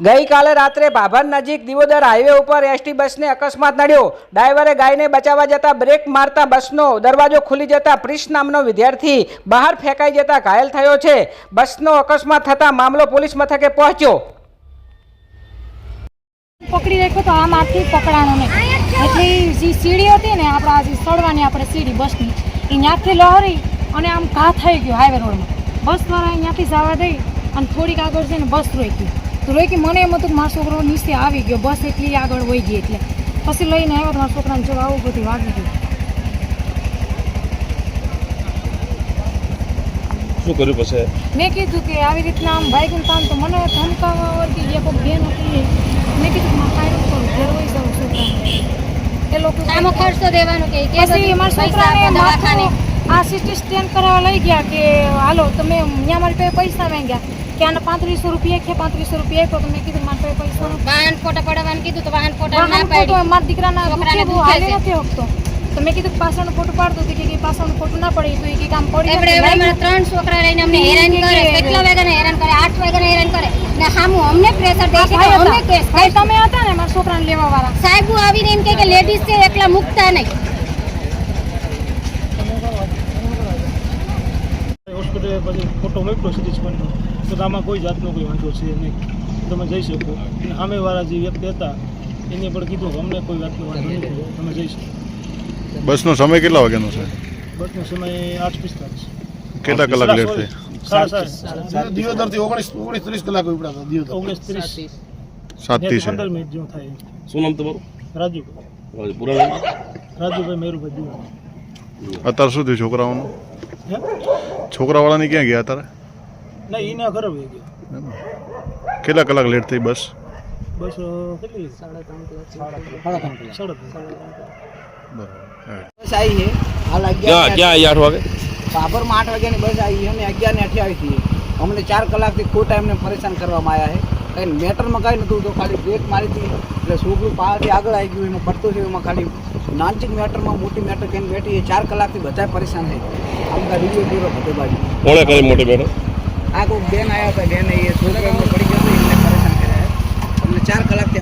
ગઈકાલે રાત્રે ભાભર નજીક દિયોદર હાઈવે ઉપર એસટી બસને અકસ્માત નડ્યો। ડ્રાઈવરે ગાયને બચાવવા જતા બ્રેક મારતા બસનો દરવાજો ખુલી જતા પ્રિશ નામનો વિદ્યાર્થી બહાર ફેંકાઈ જતા ઘાયલ થયો છે। બસનો અકસ્માત થતા મામલો પોલીસ મથકે પહોંચ્યો। પકડી રાખ્યો તો આમાંથી પકડાણો નહીં એટલે જે સીડી હતી ને આપણા જે સડવાની આપણે સીડી બસની એ ત્યાંથી લહરી અને આમ ઘા થઈ ગયો હાઈવે રોડમાં। બસવાળા અહીંયાથી જવા દઈ અને થોડીક આગળ જઈને બસ રોકી તો રોકી મને એમ હતું કે મારો છોકરો નીચે આવી ગયો, બસ એટલી આગળ વહી ગઈ એટલે પછી લઈને આવ્યો તો મારા છોકરાને જો આવું બધું વાગી ગયું। શું કર્યું પછી? મેં કીધું કે આવી રીતના આમ ભાઈ કામ તો મને ધમકાવા વળગી જે કોઈ બેન હતી મેં કીધું કે મારે કાંઈ કરું ઘેર વહી જાઉં છોકરાને। એ લોકો આમાં ખર્ચો દેવાનો કે પછી મારા છોકરાને આ સિટી સ્ટેન્ડ કરાવવા લઈ ગયા કે હાલો તમે અહીંયા મારી પાસે પૈસા માંગ્યા કે આને 3500 રૂપિયા કે 3500 રૂપિયા આપ્યો તો મેં કીધું મારી પાસે પૈસા વાહન ફોટા પડાવવાનું કીધું તો વાહન ફોટા ના પાડી। મારા દીકરાના હાલે નથી હકતો તો મેં કીધું પાછળનો ફોટો પાડતો કે પાછળનો ફોટો ના પડી તો એ કામ પડી આપણે 3 છોકરા લઈને અમને હેરાન કરે, કેટલા વાગ્યાને હેરાન કરે, 8 વાગ્યાને હેરાન કરે ને સામું અમને પ્રેશર દે છે કે અમે કેસ ભાઈ તમે હતા ને મારા છોકરાને લેવા વાળા સાહેબ આવીને એમ કે લેડીઝ છે એકલા મુકતા નહીં। હોસ્પિટલ પછી ફોટો મોકલો સીટી સ્કેનનો તો આમાં કોઈ જાતનો કોઈ વાંધો છે નહીં, તમે જઈ શકો। અને સામેવાળા જે વ્યક્તિ હતા એને પણ કીધું કે અમને કોઈ વાતનો વાંધો નથી, તમે જઈ શકો। બસનો સમય કેટલા વાગ્યાનો છે? બસનો સમય 8:45। કેટલા કલાક લેટ થઈ? 7:30 દિયોદરથી 19-30 કલાક ઉપડ્યા હતા। દિયોદર 19:30 7 થી છે। 15 મિનિટ જેવું થાય। શું નામ તમારું? રાજુભાઈ, પૂરા નામ? રાજુભાઈ મેરુભાઈ દિયોદર। અત્યારે શું થયું છોકરાઓનું? હે છોકરાવાળાને ક્યાં ગયા અત્યારે? નહીં, એના ઘરે વહી ગયો। કેટલા કલાક લેટ થઈ બસ? બસ કેટલી 3:30 बस आई है हाल क्या क्या 8 वागे? भाभर में 8 वागे बस आई है। अमे 11:28 थी। अमने 4 कलाक थी खो टाइम ने परेशान करवामां आया है। कहीं मैटर में कहीं नतुं तो खाली ब्रेक मारी थी એટલે છોકરું પાછળથી આગળ આવી ગયું, એમાં પડતો છે, એમાં ખાલી નાનચીક મેટરમાં મોટી મેટર કહીને બેઠી 4 કલાકથી બધા પરેશાન થઈ। આમદા વિડીયો પૂરો બધે બાજુ કોણે કરી મોટી મેટર? આ કોઈ બેન આવ્યા હતા, બેન એ છોકરો પડી ગયો હતો, એમને પરેશાન કર્યા। અમને 4 કલાકથી